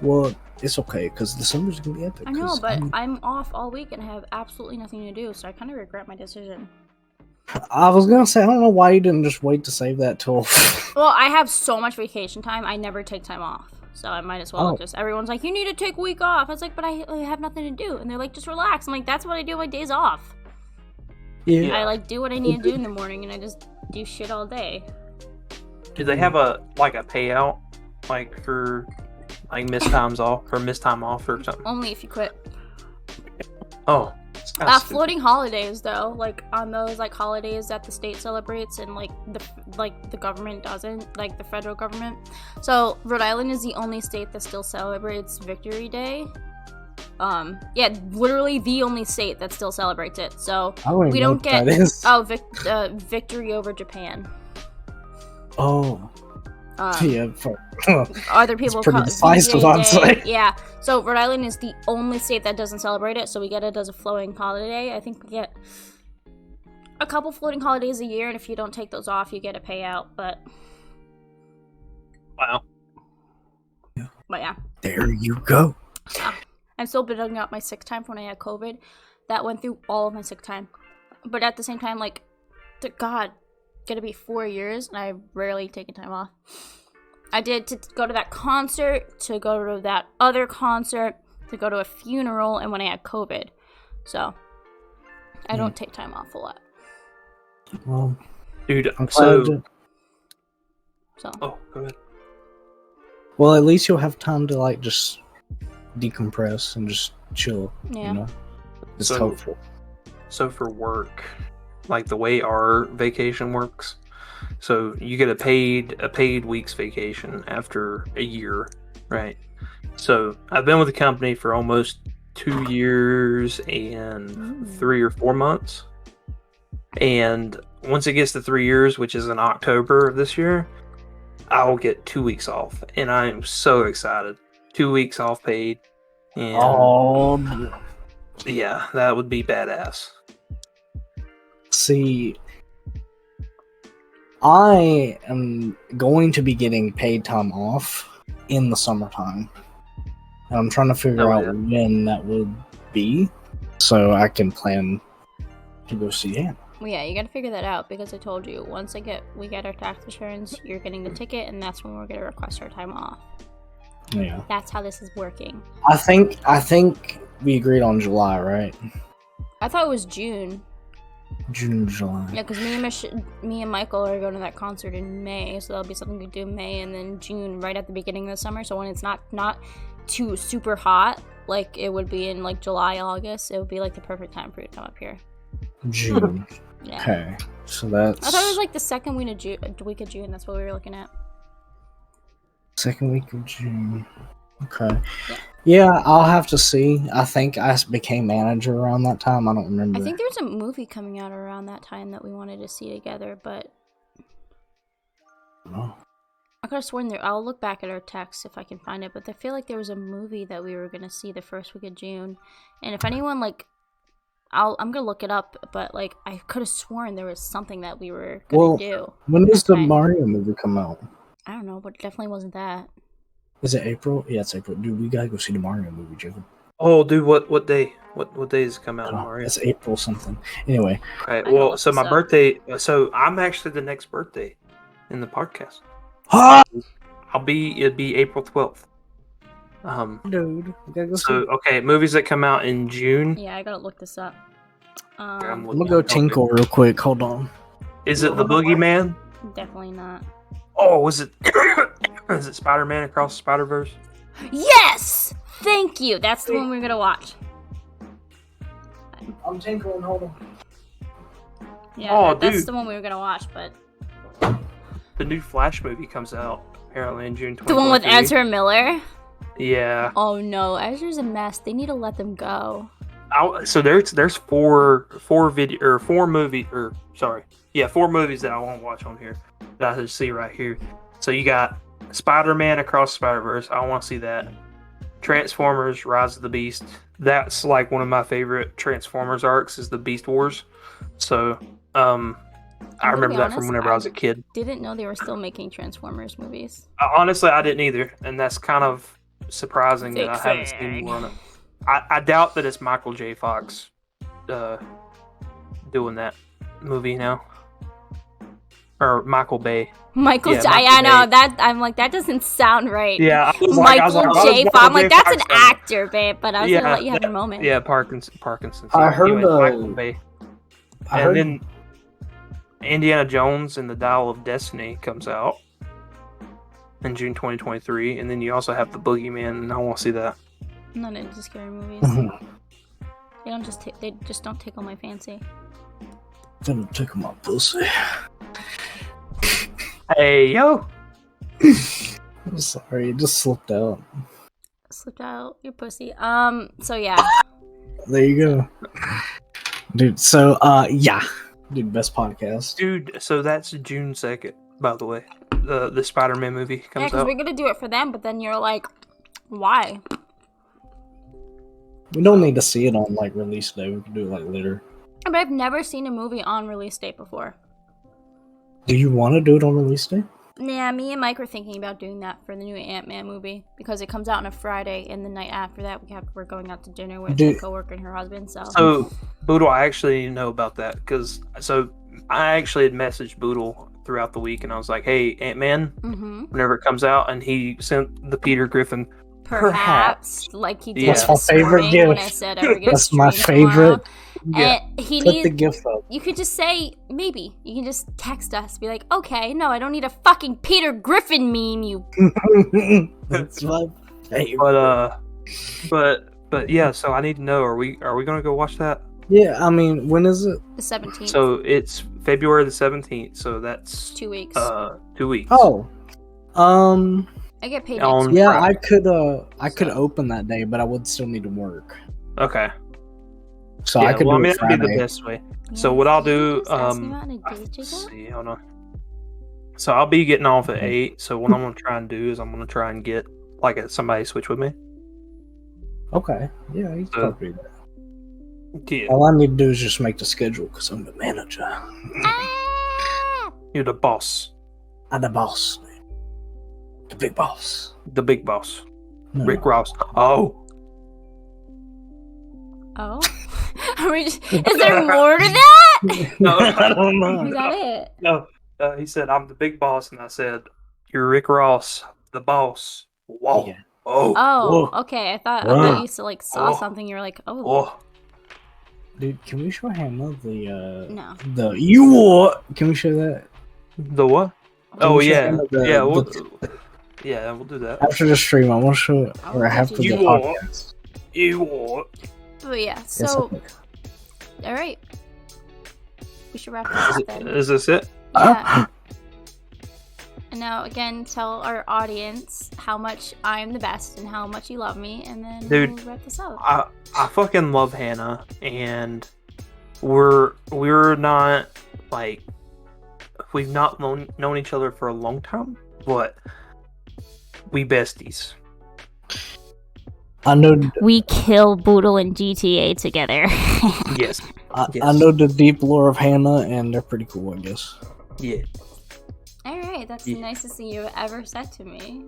Well, it's okay because the summer's gonna be epic. I know, but I'm off all week and I have absolutely nothing to do, so I kind of regret my decision. I was gonna say I don't know why you didn't just wait to save that till. Well, I have so much vacation time. I never take time off, so I might as well just. Everyone's like, "You need to take a week off." I was like, "But I have nothing to do," and they're like, "Just relax." I'm like, "That's what I do on my days off." Yeah. I like do what I need to do in the morning, and I just do shit all day. Do they have a payout like for like missed times off or missed time off or something? Only if you quit. Oh. Floating holidays though, like on those like holidays that the state celebrates and like the government doesn't, like the federal government. So Rhode Island is the only state that still celebrates Victory Day. Yeah, literally the only state that still celebrates it. So we don't get victory over Japan. Oh. Yeah. Other people pretty call it decisive, VJ I'd Day. say. Yeah. So Rhode Island is the only state that doesn't celebrate it, so we get it as a floating holiday. I think we get a couple floating holidays a year, and if you don't take those off, you get a payout. But Wow. yeah. There you go. I'm still building up my sick time from when I had COVID. That went through all of my sick time. But at the same time, like, God, gonna be 4 years, and I've rarely taken time off. I did to go to that concert, to go to that other concert, to go to a funeral, and when I had COVID. So, I don't take time off a lot. Well, dude, I'm so... glad Oh, go ahead. Well, at least you'll have time to, like, just decompress and just chill, Yeah. you know? It's So- helpful. So for work, like the way our vacation works, so you get a paid week's vacation after a year, right? So I've been with the company for almost 2 years and 3 or 4 months. And once it gets to 3 years, which is in October of this year, I'll get 2 weeks off. And I'm so excited. 2 weeks off paid. And Oh, yeah, that would be badass. see, I am going to be getting paid time off in the summertime. And I'm trying to figure out when that would be so I can plan to go see him. Well, yeah, you gotta figure that out, because I told you, once we get our tax returns, you're getting the ticket, and that's when we're gonna request our time off. Yeah. That's how this is working. I think we agreed on July, right? I thought it was June. June, July. Yeah, because me and Michael are going to that concert in May, so that'll be something we do in May, and then June, right at the beginning of the summer. So when it's not too super hot, like it would be in like July, August, it would be like the perfect time for you to come up here. June. Yeah. Okay, so that's... I thought it was like the second week of June. That's what we were looking at. Second week of June. Okay. Yeah, I'll have to see. I think I became manager around that time. I don't remember. I think there's a movie coming out around that time that we wanted to see together, but Oh. I could have sworn there. I'll look back at our text if I can find it, but I feel like there was a movie that we were gonna see the first week of June, and if anyone like, I'm gonna look it up, but like I could have sworn there was something that we were gonna do. When does the Okay. Mario movie come out? I don't know, but it definitely wasn't that. Is it April? Yeah, it's April. Dude, we gotta go see the Mario movie, Jacob. Oh, dude, what day? What day does it come out, Mario? It's April something. Anyway, Okay, gotta well, look so this my up. birthday. So I'm actually the next birthday in the podcast. It'd be April 12th. Dude, we gotta go see. So okay, movies that come out in June. Yeah, I gotta look this up. I'm gonna go tinkle real quick. Hold on. Is it the Boogeyman? Definitely not. Oh, was it? Is it Spider-Man Across the Spider-Verse? Yes! Thank you. That's the one we're gonna watch. I'm tinkling. Hold on. Yeah, Oh, that's dude. the one we were gonna watch, but The new Flash movie comes out apparently in June 2023. the one with Ezra Miller. Yeah. Oh no, Ezra's a mess. They need to let them go. So there's four movies that I want to watch on here that I just see right here. So you got Spider-Man Across the Spider-Verse. I want to see that. Transformers: Rise of the Beast. That's like one of my favorite Transformers arcs is the Beast Wars. So I remember that from whenever I was a kid. Didn't know they were still making Transformers movies. Honestly, I didn't either, and that's kind of surprising that I haven't seen more on it. I doubt that it's Michael J. Fox doing that movie now, or Michael Bay. Michael Yeah, J. Michael I know Bay. that. I'm like, that doesn't sound right. Yeah, Michael J. Fox. I'm like, that's an actor, babe. But I was gonna let you have your moment. Yeah, Parkinson's. I heard, Anyways, Michael Bay. I And heard then Indiana Jones and the Dial of Destiny comes out in June 2023, and then you also have the Boogeyman, and I want to see that. I'm not into scary movies. They just don't tickle my fancy. gonna tickle my pussy. Hey yo! I'm sorry, it just slipped out. Slipped out your pussy. So yeah. There you go. Dude, so yeah. Dude, best podcast. Dude, so that's June 2nd, by the way. The Spider-Man movie Yeah, comes because out. we're gonna do it for them, but then you're like, why? We don't need to see it on like release day. We can do it like later. But I've never seen a movie on release date before. Do you want to do it on release day? Yeah, me and Mike were thinking about doing that for the new Ant-Man movie because it comes out on a Friday, and the night after that we're going out to dinner with a coworker and her husband. So Boodle, I actually know about that because I actually had messaged Boodle throughout the week, and I was like, "Hey, Ant-Man, whenever it comes out," and he sent the Peter Griffin. Perhaps, like he did. Yeah. That's my favorite gift. When I said I would get That's my streamed favorite. tomorrow. And he Put needs. the gift up. You could just say maybe. You can just text us, be like, "Okay, no, I don't need a fucking Peter Griffin meme." You. That's my favorite. But yeah. So I need to know: Are we gonna go watch that? Yeah, I mean, when is it? The 17th. So it's February the 17th. So that's 2 weeks. 2 weeks. Oh, I get paid. on- next yeah, Friday. I could open that day, but I would still need to work. Okay. So Yeah, I could well, do it that'd be Friday. the best way. So what I'll do, Ask me about a date, let's Jacob? see, hold on. So I'll be getting off at 8. So what I'm gonna try and do is I'm gonna try and get like somebody to switch with me. Okay, yeah, you can So- probably do that. Yeah, All I need to do is just make the schedule because I'm the manager. Ah! you're the boss, I'm the boss. The big boss. the big boss, No. Rick Ross. Oh, Oh. Is there more to that? no, I don't Is know. that it? no. He said I'm the big boss, and I said you're Rick Ross, the boss. Whoa. Yeah. Oh. Oh, Whoa. okay. I thought Whoa. you like saw Oh. something. You're like, oh, Oh. Dude, can we show Hannah the no. the you what? Can we show that? The what? Can Oh we show yeah, Hannah the- yeah. We'll, the- yeah, we'll do that. after the stream, I want to show it, or after the You what? podcast. You what? But yeah. Yes, So, okay. all right. We should wrap this Is, up it, then. is this it? Yeah. And now again, tell our audience how much I'm the best and how much you love me, and then Dude. we'll wrap this up. I fucking love Hannah, and we're not like we've not known each other for a long time, but we besties. I know. We kill Boodle and GTA together. Yes. I Yes. know the deep lore of Hannah, and they're pretty cool, I guess. Yeah. All right, that's the Yeah. nicest thing you've ever said to me.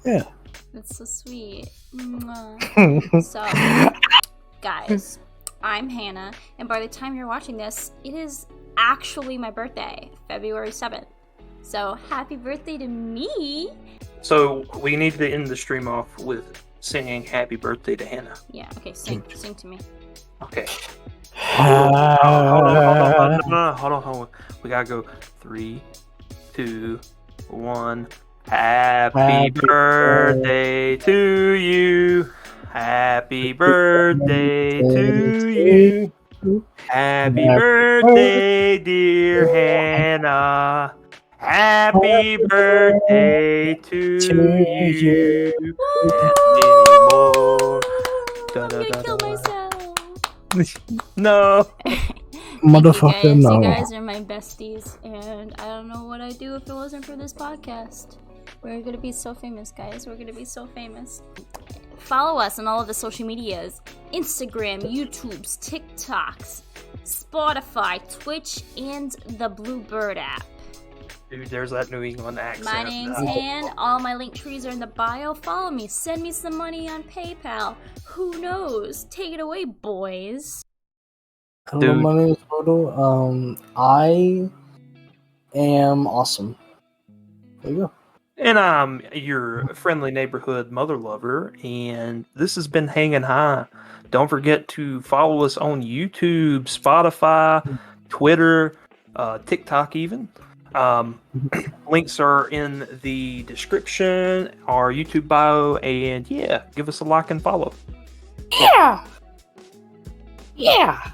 Yeah. That's so sweet. Mwah. So, guys, I'm Hannah, and by the time you're watching this, it is actually my birthday, February 7th. So, happy birthday to me! So we need to end the stream off with singing "Happy Birthday" to Hannah. Yeah. Okay. Sing to me. Okay. Hold on. We gotta go. 3, 2, 1. Happy birthday to you. Happy birthday to you. Happy birthday, dear Hannah. Happy birthday to you. Many more. I'm gonna kill myself. No. Motherfucker, you no. guys are my besties, and I don't know what I'd do if it wasn't for this podcast. We're gonna be so famous, guys. We're gonna be so famous. Follow us on all of the social medias: Instagram, YouTube's, TikToks, Spotify, Twitch, and the Bluebird app. Dude, there's that New England accent. My name's Han. All my link trees are in the bio. Follow me. Send me some money on PayPal. Who knows? Take it away, boys. Hello, my name is Boodle. I am awesome. There you go. And I'm your friendly neighborhood mother lover, and this has been Hanging High. Don't forget to follow us on YouTube, Spotify, Twitter, TikTok even. Links are in the description, our YouTube bio, and yeah, give us a like and follow. Yeah! Yeah!